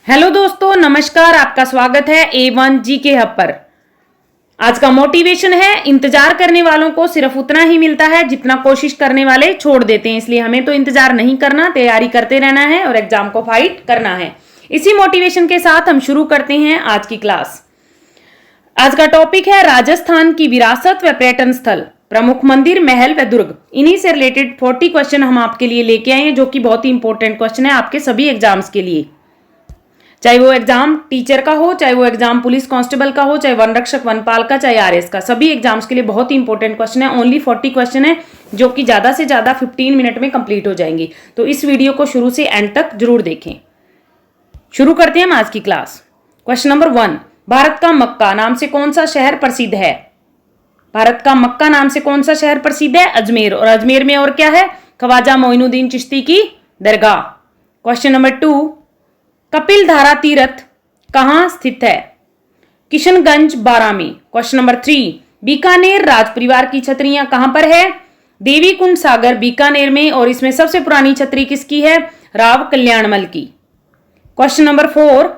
Hello दोस्तों, नमस्कार। आपका स्वागत है A1 जीके हब पर। आज का मोटिवेशन है, इंतजार करने वालों को सिर्फ उतना ही मिलता है जितना कोशिश करने वाले छोड़ देते हैं। इसलिए हमें तो इंतजार नहीं करना, तैयारी करते रहना है और एग्जाम को फाइट करना है। इसी मोटिवेशन के साथ हम शुरू करते हैं आज की क्लास। आज का टॉपिक है राजस्थान की विरासत व पर्यटन स्थल, प्रमुख मंदिर, महल व दुर्ग। इन्हीं से रिलेटेड 40 क्वेश्चन हम आपके लिए लेके आए हैं, जो कि बहुत ही इंपॉर्टेंट क्वेश्चन है आपके सभी एग्जाम्स के लिए। चाहे वो एग्जाम टीचर का हो, चाहे वो एग्जाम पुलिस कांस्टेबल का हो, चाहे वन रक्षक वनपाल का, चाहे आरएस का, सभी एग्जाम्स के लिए बहुत ही इंपॉर्टेंट क्वेश्चन है। ओनली 40 क्वेश्चन है, जो कि ज्यादा से ज्यादा 15 मिनट में कंप्लीट हो जाएंगे। तो इस वीडियो को शुरू से एंड तक जरूर देखें। शुरू करते हैं हम आज की क्लास। क्वेश्चन नंबर 1, भारत का मक्का नाम से कौन सा शहर प्रसिद्ध है? भारत का मक्का नाम से कौन सा शहर प्रसिद्ध है? अजमेर। और अजमेर में और क्या है? ख्वाजा मोइनुद्दीन चिश्ती की दरगाह। क्वेश्चन नंबर 2, कपिल धारा तीर्थ कहां स्थित है? किशनगंज, बारां में। क्वेश्चन नंबर 3, बीकानेर राज परिवार की छतरियां कहां पर है? देवी कुंड सागर, बीकानेर में। और इसमें सबसे पुरानी छतरी किसकी है? राव कल्याणमल की। क्वेश्चन नंबर 4,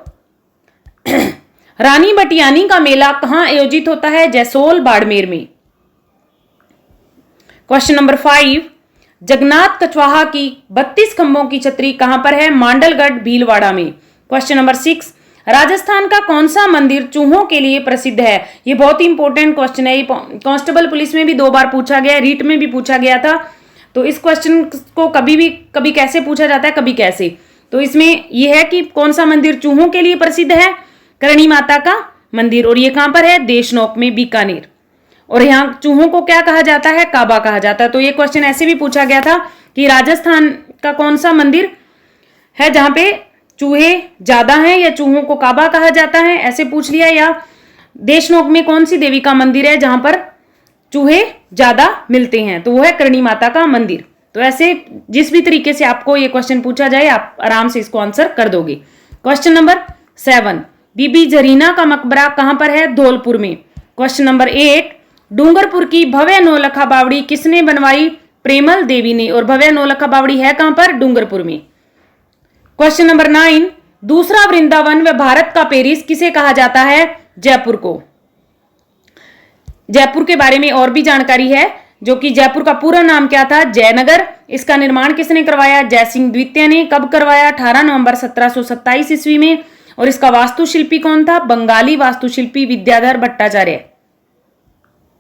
रानी बटियानी का मेला कहां आयोजित होता है? जैसोल, बाड़मेर में। क्वेश्चन नंबर 5, जगन्नाथ कछवाहा की 32 खंभों की छतरी कहां पर है? मांडलगढ़, भीलवाड़ा में। क्वेश्चन नंबर 6, राजस्थान का कौन सा मंदिर चूहों के लिए प्रसिद्ध है? ये बहुत ही इंपॉर्टेंट क्वेश्चन है। ये कांस्टेबल पुलिस में भी 2 बार पूछा गया है, रीट में भी पूछा गया था। तो इस क्वेश्चन को कभी कैसे पूछा जाता है, कभी कैसे। तो इसमें यह है कि कौन सा मंदिर चूहों के लिए प्रसिद्ध है? करणी माता का मंदिर। और ये कहां पर है? देशनोक में, बीकानेर। और यहाँ चूहों को क्या कहा जाता है? काबा कहा जाता है। तो ये क्वेश्चन ऐसे भी पूछा गया था कि राजस्थान का कौन सा मंदिर है जहां पे चूहे ज्यादा हैं, या चूहों को काबा कहा जाता है, ऐसे पूछ लिया। या देशनोक में कौन सी देवी का मंदिर है जहां पर चूहे ज्यादा मिलते हैं? तो वो है करणी माता का मंदिर। तो ऐसे जिस भी तरीके से आपको ये क्वेश्चन पूछा जाए, आप आराम से इसको आंसर कर दोगे। क्वेश्चन नंबर 7, बीबी जरीना का मकबरा कहां पर है? धौलपुर में। क्वेश्चन नंबर 8, डूंगरपुर की भव्य नौलखा बावड़ी किसने बनवाई? प्रेमल देवी ने। और भव्य नौलखा बावड़ी है कहां पर? डूंगरपुर में। क्वेश्चन नंबर 9, दूसरा वृंदावन व भारत का पेरिस किसे कहा जाता है? जयपुर को। जयपुर के बारे में और भी जानकारी है, जो कि जयपुर का पूरा नाम क्या था? जयनगर। इसका निर्माण किसने करवाया? जयसिंह द्वितीय ने। कब करवाया? 18 नवंबर 1727 ईस्वी में। और इसका वास्तुशिल्पी कौन था? बंगाली वास्तुशिल्पी विद्याधर भट्टाचार्य।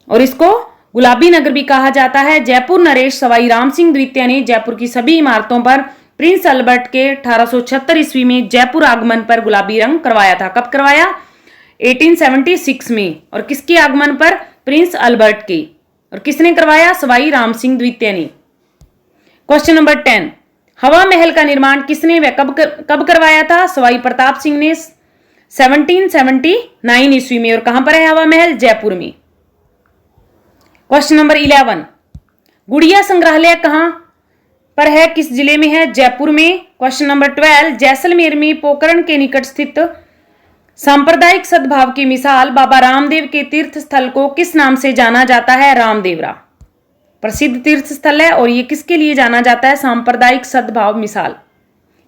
और इसको गुलाबी नगर भी कहा जाता है। जयपुर नरेश सवाई राम सिंह द्वितीय ने जयपुर की सभी इमारतों पर प्रिंस अल्बर्ट के 1876 ईस्वी में जयपुर आगमन पर गुलाबी रंग करवाया था। कब करवाया? 1876 में। और किसके आगमन पर? प्रिंस अल्बर्ट के। और किसने करवाया? सवाई राम सिंह द्वितीय ने। क्वेश्चन नंबर 10, हवा महल का निर्माण किसने व कब करवाया था? सवाई प्रताप सिंह ने 1779 ईस्वी में। और कहां पर है हवा महल? जयपुर में। क्वेश्चन नंबर 11, गुड़िया संग्रहालय कहां पर है? किस जिले में है? जयपुर में। क्वेश्चन नंबर 12, जैसलमेर में पोखरण के निकट स्थित सांप्रदायिक सद्भाव की मिसाल बाबा रामदेव के तीर्थ स्थल को किस नाम से जाना जाता है? रामदेवरा। प्रसिद्ध तीर्थ स्थल है। और ये किसके लिए जाना जाता है? सांप्रदायिक सद्भाव मिसाल।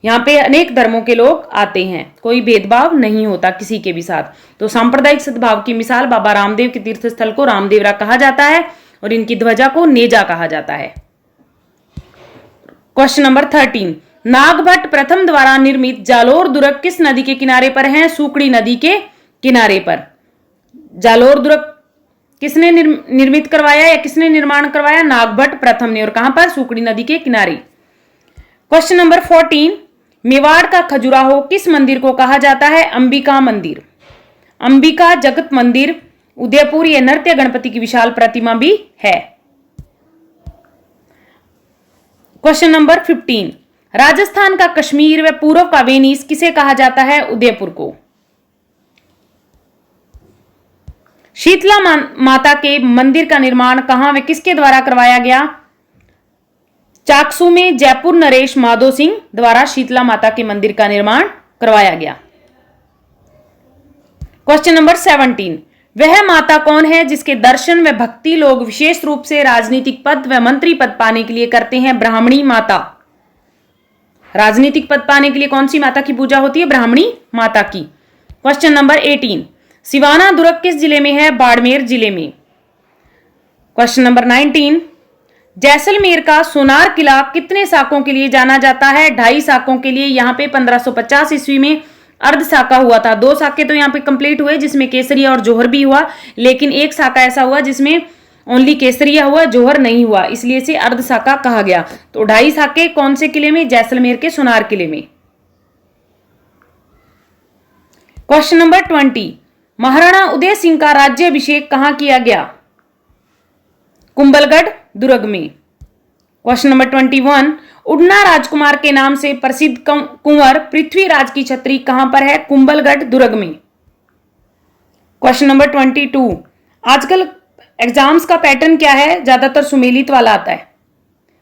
यहाँ पे अनेक धर्मों के लोग आते हैं, कोई भेदभाव नहीं होता किसी के भी साथ। तो सांप्रदायिक सद्भाव की मिसाल बाबा रामदेव के तीर्थ स्थल को रामदेवरा कहा जाता है। और इनकी ध्वजा को नेजा कहा जाता है। क्वेश्चन नंबर 13, नागभट्ट प्रथम द्वारा निर्मित जालोर दुर्ग किस नदी के किनारे पर है? सूकड़ी नदी के किनारे पर। जालोर दुर्ग किसने निर्मित करवाया या किसने निर्माण करवाया? नागभट्ट प्रथम ने। और कहां पर? सूकड़ी नदी के किनारे। क्वेश्चन नंबर 14, मेवाड़ का खजुराहो किस मंदिर को कहा जाता है? अंबिका मंदिर। अंबिका जगत मंदिर, उदयपुर। ये नृत्य गणपति की विशाल प्रतिमा भी है। क्वेश्चन नंबर 15, राजस्थान का कश्मीर व पूर्व का वेनिस किसे कहा जाता है? उदयपुर को। शीतला माता के मंदिर का निर्माण कहां व किसके द्वारा करवाया गया? चाकसू में। जयपुर नरेश माधो सिंह द्वारा शीतला माता के मंदिर का निर्माण करवाया गया। क्वेश्चन नंबर 17, वह माता कौन है जिसके दर्शन व भक्ति लोग विशेष रूप से राजनीतिक पद व मंत्री पद पाने के लिए करते हैं? ब्राह्मणी माता। राजनीतिक पद पाने के लिए कौन सी माता की पूजा होती है? ब्राह्मणी माता की। क्वेश्चन नंबर 18, सिवाना दुर्ग किस जिले में है? बाड़मेर जिले में। क्वेश्चन नंबर 19, जैसलमेर का सोनार किला कितने साकों के लिए जाना जाता है? 2.5 साकों के लिए। यहाँ पे 1550 ईस्वी में अर्ध साका हुआ था। 2 साके तो यहाँ पे कंप्लीट हुए जिसमें केसरिया और जौहर भी हुआ, लेकिन 1 साका ऐसा हुआ जिसमें ओनली केसरिया हुआ, जौहर नहीं हुआ, इसलिए इसे अर्ध साका कहा गया। तो 2.5 साके कौन से किले में? जैसलमेर के सोनार किले में। क्वेश्चन नंबर 20, महाराणा उदय सिंह का राज्याभिषेक कहां किया गया? कुंभलगढ़ दुर्ग में। क्वेश्चन नंबर 21, उड़ना राजकुमार के नाम से प्रसिद्ध कुंवर पृथ्वीराज की छत्री कहां पर है? कुंभलगढ़ दुर्ग में। क्वेश्चन नंबर 22, आजकल एग्जाम्स का पैटर्न क्या है? ज्यादातर सुमेलित वाला आता है,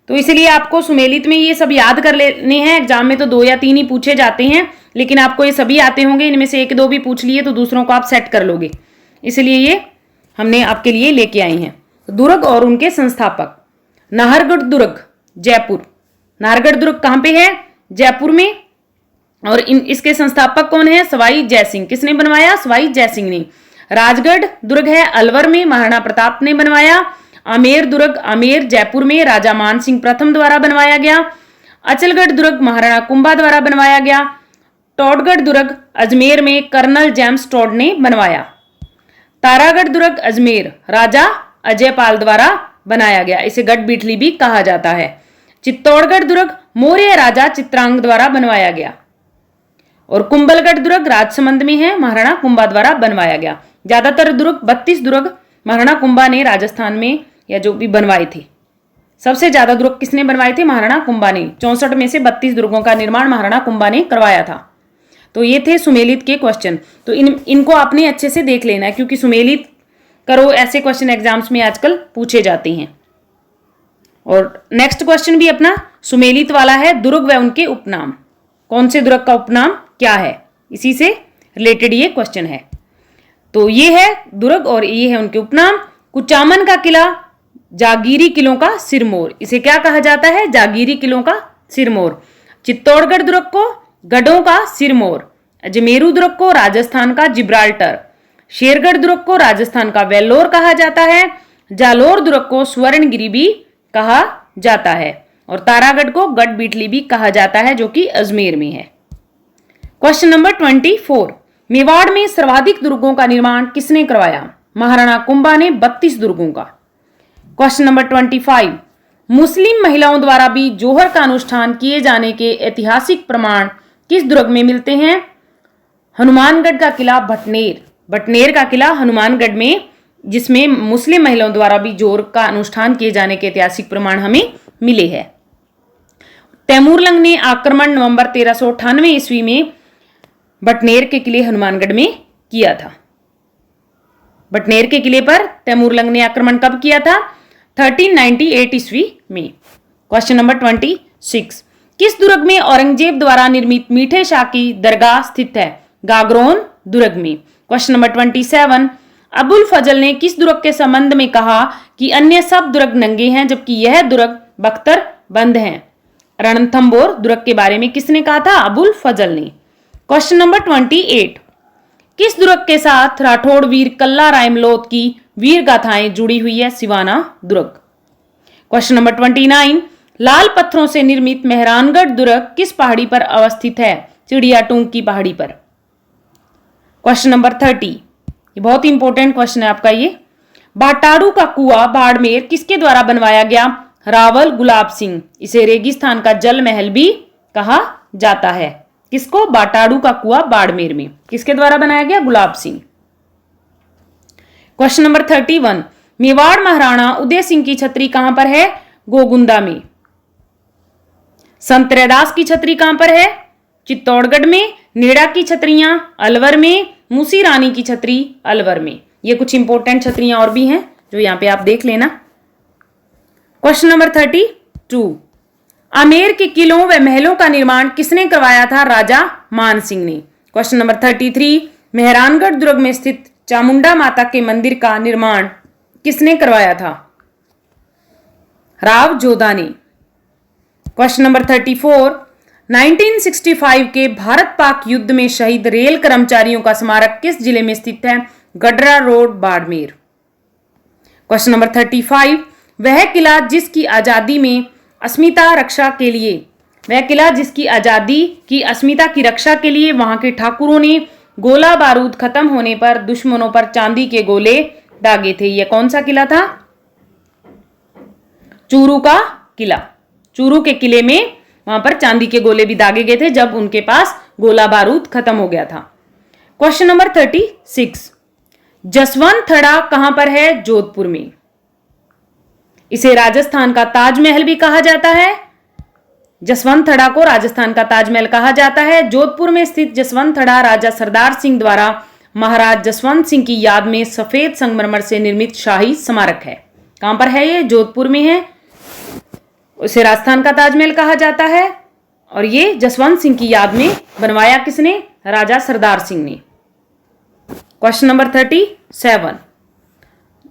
तो इसलिए आपको सुमेलित में ये सब याद कर लेने हैं। एग्जाम में तो 2 या 3 ही पूछे जाते हैं, लेकिन आपको ये सभी आते होंगे। इनमें से 1-2 भी पूछ लिए तो दूसरों को आप सेट कर लोगे, इसलिए ये हमने आपके लिए लेके आई हैं। दुर्ग और उनके संस्थापक। नाहरगढ़ दुर्ग जयपुर। नाहरगढ़ दुर्ग कहां पे है? जयपुर में। और इसके संस्थापक कौन है? सवाई जयसिंह। किसने बनवाया? सवाई जयसिंह ने। राजगढ़ दुर्ग है अलवर में, महाराणा प्रताप ने बनवाया। आमेर दुर्ग आमेर जयपुर में, राजा मान सिंह प्रथम द्वारा बनवाया गया। अचलगढ़ दुर्ग महाराणा कुंभा द्वारा बनवाया गया। टोडगढ़ दुर्ग अजमेर में कर्नल जेम्स टोड ने बनवाया। तारागढ़ दुर्ग अजमेर राजा अजयपाल द्वारा बनाया गया, इसे गढ़बीठली भी कहा जाता है। चित्तौड़गढ़ दुर्ग मौर्य राजा चित्रांग द्वारा बनवाया गया। और कुंभलगढ़ दुर्ग राजसमंद में है, महाराणा कुंभा द्वारा बनवाया गया। ज्यादातर दुर्ग 32 दुर्ग महाराणा कुंभा ने राजस्थान में या जो भी बनवाए थे। सबसे ज्यादा दुर्ग किसने बनवाए थे? महाराणा कुंभा ने। 64 में से 32 दुर्गों का निर्माण महाराणा कुंभा ने करवाया था। तो ये थे सुमेलित के क्वेश्चन। तो इनको आपने अच्छे से देख लेना है, क्योंकि सुमेलित करो ऐसे क्वेश्चन एग्जाम्स में आजकल पूछे जाते हैं। और नेक्स्ट क्वेश्चन भी अपना सुमेलित वाला है, दुर्ग व उनके उपनाम। कौन से दुर्ग का उपनाम क्या है? इसी से रिलेटेड ये क्वेश्चन है। तो ये है दुर्ग और ये है उनके उपनाम। कुचामन का किला जागीरी किलों का सिरमौर, इसे क्या कहा जाता है? जागीरी किलों का सिरमौर। चित्तौड़गढ़ दुर्ग को गढ़ों का सिरमौर। अजमेरू दुर्ग को राजस्थान का जिब्राल्टर। शेरगढ़ दुर्ग को राजस्थान का वेल्लोर कहा जाता है। जालोर दुर्ग को स्वर्णगिरी भी कहा जाता है। और तारागढ़ को गढ़बीठली भी कहा जाता है, जो कि अजमेर में है। क्वेश्चन नंबर 24, मेवाड़ में सर्वाधिक दुर्गों का निर्माण किसने करवाया? महाराणा कुंभा ने 32 दुर्गों का। क्वेश्चन नंबर 25, मुस्लिम महिलाओं द्वारा भी जोहर का अनुष्ठान किए जाने के ऐतिहासिक प्रमाण किस दुर्ग में मिलते हैं? हनुमानगढ़ का किला भटनेर। भटनेर का किला हनुमानगढ़ में, जिसमें मुस्लिम महिलाओं द्वारा भी जोहर का अनुष्ठान किए जाने के ऐतिहासिक प्रमाण हमें मिले हैं। तैमूरलंग ने आक्रमण नवंबर 1398 ईस्वी में भटनेर के किले हनुमानगढ़ में किया था। भटनेर के किले पर तैमूरलंग ने आक्रमण कब किया था? 1398 ईस्वी में। क्वेश्चन नंबर 26, किस दुर्ग में औरंगजेब द्वारा निर्मित मीठे शाह की दरगाह स्थित है? गागरोन दुर्ग में। क्वेश्चन नंबर 27, अबुल फजल ने किस दुर्ग के संबंध में कहा कि अन्य सब दुर्ग नंगे हैं जबकि यह दुर्ग बख्तर बंद हैं? रणथंबोर दुर्ग के बारे में किसने कहा था? अबुल फजल ने। क्वेश्चन नंबर 28, किस दुर्ग के साथ राठौड़ वीर कल्ला रायमलोत की वीर गाथाएं जुड़ी हुई है? सिवाना दुर्ग। क्वेश्चन नंबर 29, लाल पत्थरों से निर्मित मेहरानगढ़ दुर्ग किस पहाड़ी पर अवस्थित है? चिड़ियाटूंग की पहाड़ी पर। क्वेश्चन नंबर 30, ये बहुत इंपॉर्टेंट क्वेश्चन है आपका ये। भाटाड़ू का कुआं बाड़मेर किसके द्वारा बनवाया गया? रावल गुलाब सिंह। इसे रेगिस्तान का जल महल भी कहा जाता है। किसको? बाटाड़ू का कुआं बाड़मेर में किसके द्वारा बनाया गया? गुलाब सिंह। क्वेश्चन नंबर 31, मेवाड़ महाराणा उदय सिंह की छतरी कहां पर है? गोगुंदा में। संत रैदास की छतरी कहां पर है? चित्तौड़गढ़ में। नेड़ा की छतरियां अलवर में। मूसी रानी की छतरी अलवर में। ये कुछ इंपॉर्टेंट छतरियां और भी हैं जो यहां पे आप देख लेना। क्वेश्चन नंबर 32, आमेर के किलों व महलों का निर्माण किसने करवाया था? राजा मान सिंह ने। क्वेश्चन नंबर 33, मेहरानगढ़ दुर्ग में स्थित चामुंडा माता के मंदिर का निर्माण किसने करवाया था? राव जोधा ने। क्वेश्चन नंबर 34, 1965 के भारत पाक युद्ध में शहीद रेल कर्मचारियों का स्मारक किस जिले में स्थित है? Gadra road, Barmer. Question number 35, वह किला जिसकी आजादी में अस्मिता रक्षा के लिए वह किला जिसकी आजादी की अस्मिता की रक्षा के लिए वहां के ठाकुरों ने गोला बारूद खत्म होने पर दुश्मनों पर चांदी के गोले दागे थे, यह कौन सा किला था? चूरू का किला। चूरू के किले में वहां पर चांदी के गोले भी दागे गए थे जब उनके पास गोला बारूद खत्म हो गया था। क्वेश्चन नंबर 36, जसवंत थड़ा कहां पर है? जोधपुर में। इसे राजस्थान का ताजमहल भी कहा जाता है। जसवंत थड़ा को राजस्थान का ताजमहल कहा जाता है। जोधपुर में स्थित जसवंत थड़ा राजा सरदार सिंह द्वारा महाराज जसवंत सिंह की याद में सफेद संगमरमर से निर्मित शाही स्मारक है। कहां पर है ये? जोधपुर में है। उसे राजस्थान का ताजमहल कहा जाता है और ये जसवंत सिंह की याद में बनवाया किसने? राजा सरदार सिंह ने। क्वेश्चन नंबर 37,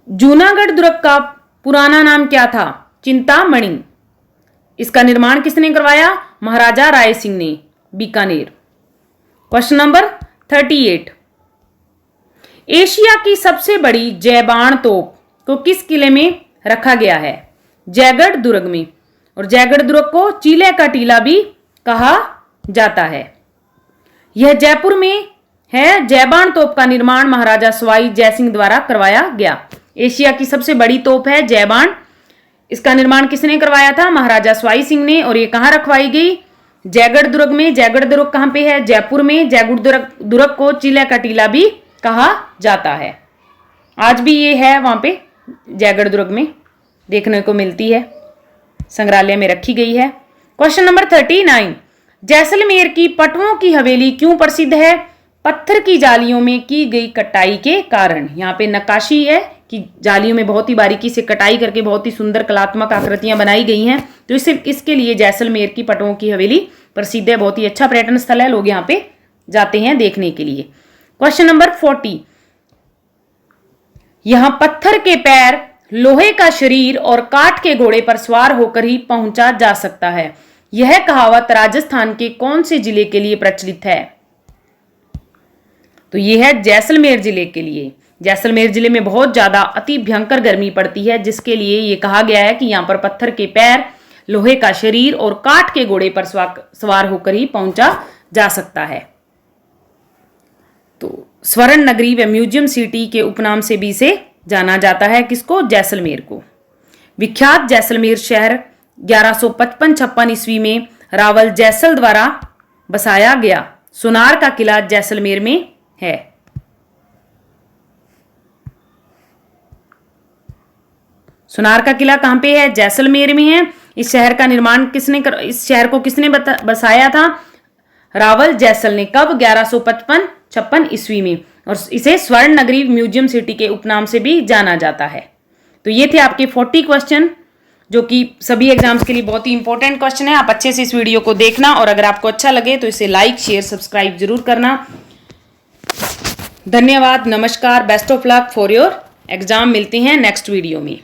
जूनागढ़ दुर्ग का पुराना नाम क्या था? चिंतामणि। इसका निर्माण किसने करवाया? महाराजा राय सिंह ने, बीकानेर। क्वेश्चन नंबर 38, एशिया की सबसे बड़ी जयबाण तोप को किस किले में रखा गया है? जयगढ़ दुर्ग में। और जयगढ़ दुर्ग को चीले का टीला भी कहा जाता है। यह जयपुर में है। जयबाण तोप का निर्माण महाराजा सवाई जयसिंह द्वारा करवाया गया। एशिया की सबसे बड़ी तोप है जयबाण। इसका निर्माण किसने करवाया था? महाराजा सवाई सिंह ने। और ये कहां रखवाई गई? जयगढ़ दुर्ग में। जयगढ़ दुर्ग कहां पे है? जयपुर में। जयगढ़ दुर्ग को चीले का टीला भी कहा जाता है। आज भी ये है वहां पे जयगढ़ दुर्ग में देखने को मिलती है, संग्रहालय में रखी गई है। क्वेश्चन नंबर 39, जैसलमेर की पटवों की हवेली क्यों प्रसिद्ध है? पत्थर की जालियों में की गई कटाई के कारण। यहाँ पे नक्काशी है कि जालियों में बहुत ही बारीकी से कटाई करके बहुत ही सुंदर कलात्मक आकृतियां बनाई गई हैं, तो इसके लिए जैसलमेर की पटवों की हवेली प्रसिद्ध है। बहुत ही अच्छा पर्यटन स्थल है, लोग यहाँ पे जाते हैं देखने के लिए। क्वेश्चन नंबर 40, यहां पत्थर के पैर, लोहे का शरीर और काठ के घोड़े पर सवार होकर ही पहुंचा जा सकता है। यह कहावत राजस्थान के कौन से जिले के लिए प्रचलित है? तो यह है जैसलमेर जिले के लिए। जैसलमेर जिले में बहुत ज्यादा अति भयंकर गर्मी पड़ती है, जिसके लिए यह कहा गया है कि यहां पर पत्थर के पैर, लोहे का शरीर और काठ के घोड़े पर सवार होकर ही पहुंचा जा सकता है। तो स्वर्ण नगरी व म्यूजियम सिटी के उपनाम से भी इसे जाना जाता है। किसको? जैसलमेर को। विख्यात जैसलमेर शहर 1155-56 ईस्वी में रावल जैसल द्वारा बसाया गया। सोनार का किला जैसलमेर में है। सोनार का किला कहां पे है? जैसलमेर में है। इस शहर का निर्माण इस शहर को किसने बसाया था? रावल जैसल ने। कब? 1155-56 ईस्वी में। और इसे स्वर्ण नगरी म्यूजियम सिटी के उपनाम से भी जाना जाता है। तो ये थे आपके 40 क्वेश्चन, जो कि सभी एग्जाम्स के लिए बहुत ही इंपॉर्टेंट क्वेश्चन है। आप अच्छे से इस वीडियो को देखना और अगर आपको अच्छा लगे तो इसे लाइक, शेयर, सब्सक्राइब जरूर करना। धन्यवाद, नमस्कार, best of luck for your exam. मिलते हैं नेक्स्ट वीडियो में।